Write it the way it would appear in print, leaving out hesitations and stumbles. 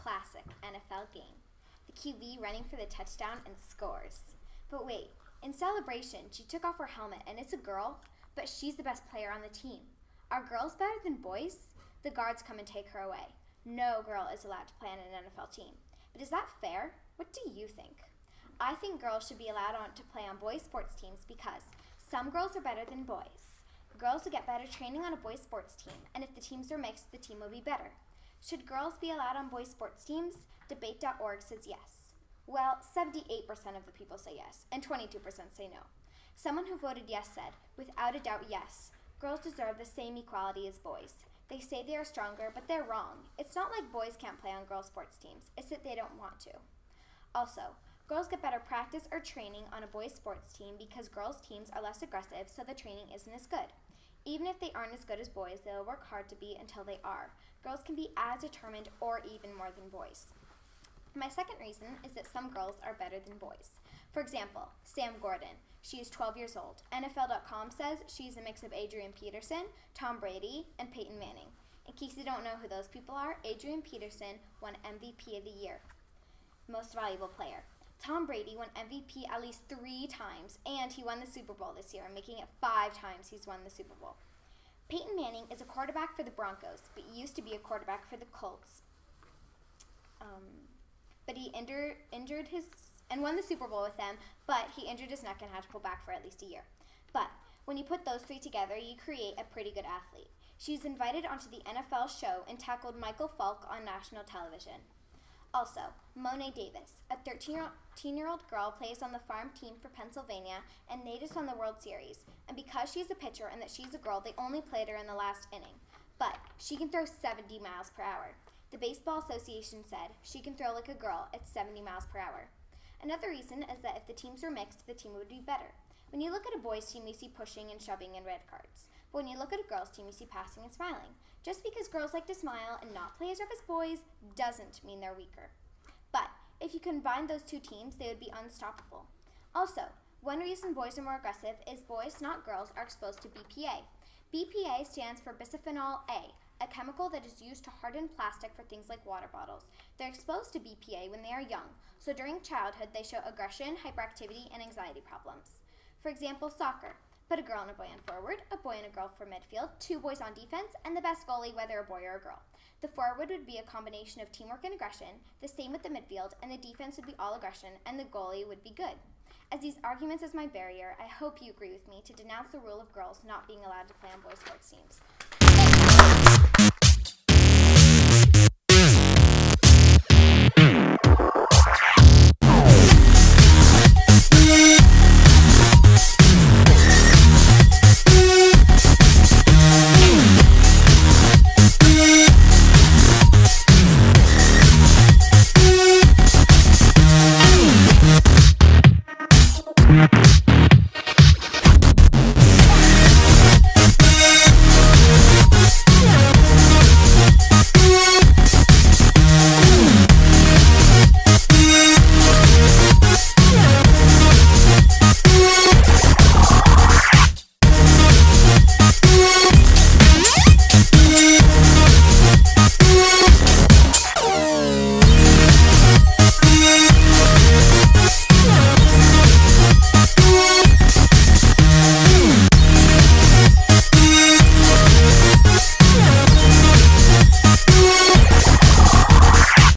classic NFL game. The QB running for the touchdown and scores. But wait, in celebration, she took off her helmet and it's a girl, but she's the best player on the team. Are girls better than boys? The guards come and take her away. No girl is allowed to play on an NFL team. But is that fair? What do you think? I think girls should be allowed to play on boys' sports teams because some girls are better than boys. Girls will get better training on a boys' sports team, and if the teams are mixed, the team will be better. Should girls be allowed on boys' sports teams? Debate.org says yes. Well, 78% of the people say yes, and 22% say no. Someone who voted yes said, without a doubt, yes. Girls deserve the same equality as boys. They say they are stronger, but they're wrong. It's not like boys can't play on girls' sports teams. It's that they don't want to. Also, girls get better practice or training on a boys' sports team because girls' teams are less aggressive, so the training isn't as good. Even if they aren't as good as boys, they'll work hard to be until they are. Girls can be as determined or even more than boys. My second reason is that some girls are better than boys. For example, Sam Gordon. She is 12 years old. NFL.com says she's a mix of Adrian Peterson, Tom Brady, and Peyton Manning. In case you don't know who those people are, Adrian Peterson won MVP of the year, most valuable player. Tom Brady won MVP at least 3 times, and he won the Super Bowl this year, making it 5 times he's won the Super Bowl. Peyton Manning is a quarterback for the Broncos, but used to be a quarterback for the Colts. But he injured his and won the Super Bowl with them, but he injured his neck and had to pull back for at least a year. But when you put those 3 together, you create a pretty good athlete. She was invited onto the NFL show and tackled Michael Falk on national television. Also, Monet Davis, a 13-year-old girl, plays on the farm team for Pennsylvania, and they just won the World Series. And because she's a pitcher and that she's a girl, they only played her in the last inning. But she can throw 70 miles per hour. The Baseball Association said she can throw like a girl at 70 miles per hour. Another reason is that if the teams were mixed, the team would be better. When you look at a boys' team, you see pushing and shoving and red cards. But when you look at a girls' team, you see passing and smiling. Just because girls like to smile and not play as rough as boys doesn't mean they're weaker. But if you combine those 2 teams, they would be unstoppable. Also, one reason boys are more aggressive is boys, not girls, are exposed to BPA. BPA stands for bisphenol A, a chemical that is used to harden plastic for things like water bottles. They're exposed to BPA when they are young, so during childhood they show aggression, hyperactivity, and anxiety problems. For example, soccer. Put a girl and a boy on forward, a boy and a girl for midfield, 2 boys on defense, and the best goalie, whether a boy or a girl. The forward would be a combination of teamwork and aggression, the same with the midfield, and the defense would be all aggression, and the goalie would be good. As these arguments as my barrier, I hope you agree with me to denounce the rule of girls not being allowed to play on boys' sports teams.